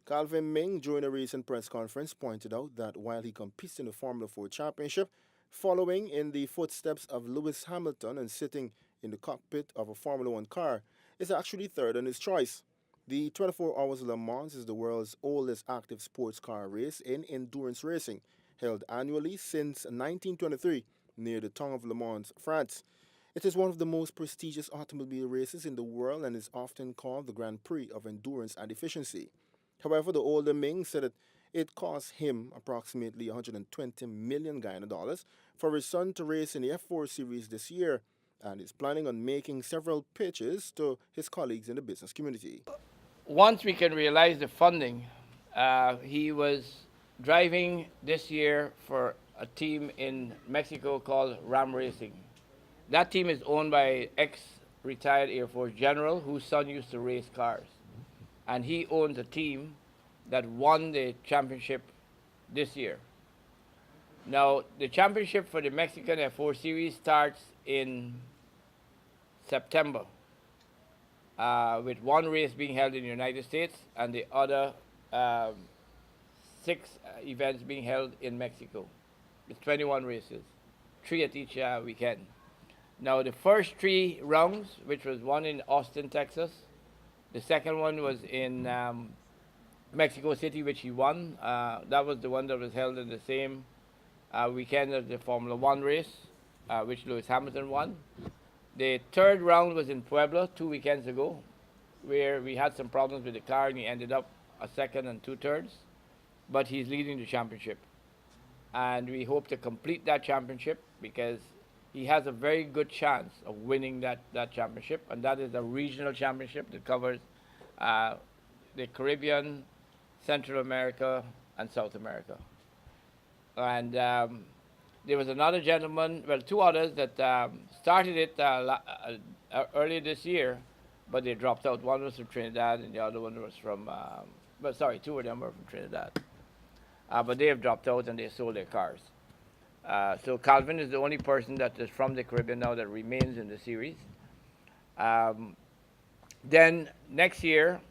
Calvin Ming, during a recent press conference, pointed out that while he competes in the Formula 4 Championship, following in the footsteps of Lewis Hamilton and sitting in the cockpit of a Formula 1 car, is actually third on his choice. The 24 Hours Le Mans is the world's oldest active sports car race in endurance racing, held annually since 1923 near the town of Le Mans, France. It is one of the most prestigious automobile races in the world and is often called the Grand Prix of endurance and efficiency. However, the older Ming said that it cost him approximately 120 million Guyana dollars for his son to race in the F4 series this year and is planning on making several pitches to his colleagues in the business community. Once we can realize the funding, he was driving this year for a team in Mexico called Ram Racing. That team is owned by ex-retired Air Force general whose son used to race cars. And he owns a team that won the championship this year. Now, the championship for the Mexican F4 series starts in September, with one race being held in the United States and the other six events being held in Mexico. It's 21 races, three at each weekend. Now, the first three rounds, which was one in Austin, Texas, the second one was in Mexico City, which he won. That was the one that was held in the same weekend as the Formula One race, which Lewis Hamilton won. The third round was in Puebla 2 weekends ago, where we had some problems with the car and he ended up a second and 2/3. But he's leading the championship. And we hope to complete that championship because he has a very good chance of winning that championship. And that is a regional championship that covers the Caribbean, Central America, and South America. And there was another gentleman, well, two others that started it earlier this year, but they dropped out. One was from Trinidad, and the other one was from, well, sorry, two of them were from Trinidad. But they have dropped out and they sold their cars. So Calvin is the only person that is from the Caribbean now that remains in the series. Then next year,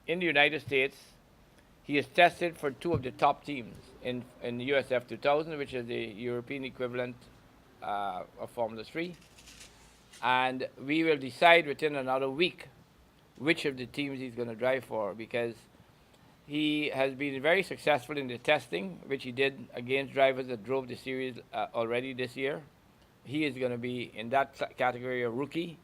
in the United States, he is tested for two of the top teams in the USF 2000, which is the European equivalent of Formula 3. And we will decide within another week which of the teams he's going to drive for because he has been very successful in the testing, which he did against drivers that drove the series already this year. He is going to be in that category a rookie,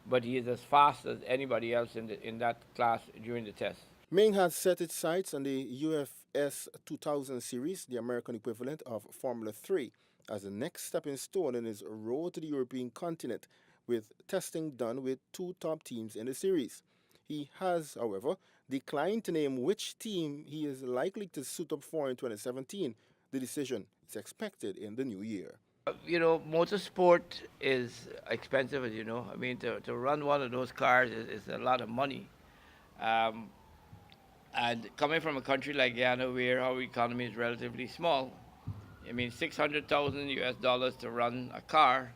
but he is as fast as anybody else in that class during the test. Ming has set its sights on the UFS 2000 series, the American equivalent of Formula 3, as the next stepping stone in his road to the European continent, with testing done with two top teams in the series. He has, however, declined to name which team he is likely to suit up for in 2017. The decision is expected in the new year. Motorsport is expensive, as you know. I mean, to run one of those cars is a lot of money. Um, and coming from a country like Guyana, where our economy is relatively small, I mean, 600,000 US dollars to run a car,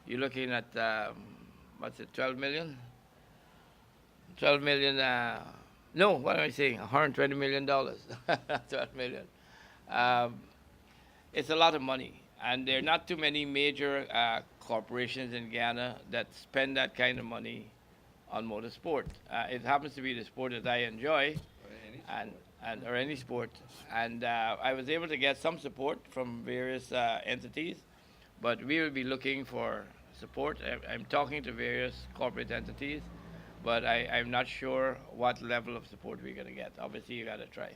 you're looking at, what's it, 12 million? 12 million, no, what am I saying? $120 million, 12 million. Um, it's a lot of money. And there are not too many major corporations in Guyana that spend that kind of money on motorsport. It happens to be the sport that I enjoy, or any sport. And I was able to get some support from various entities, but we will be looking for support. I'm talking to various corporate entities, but I'm not sure what level of support we're going to get. Obviously, you got to try.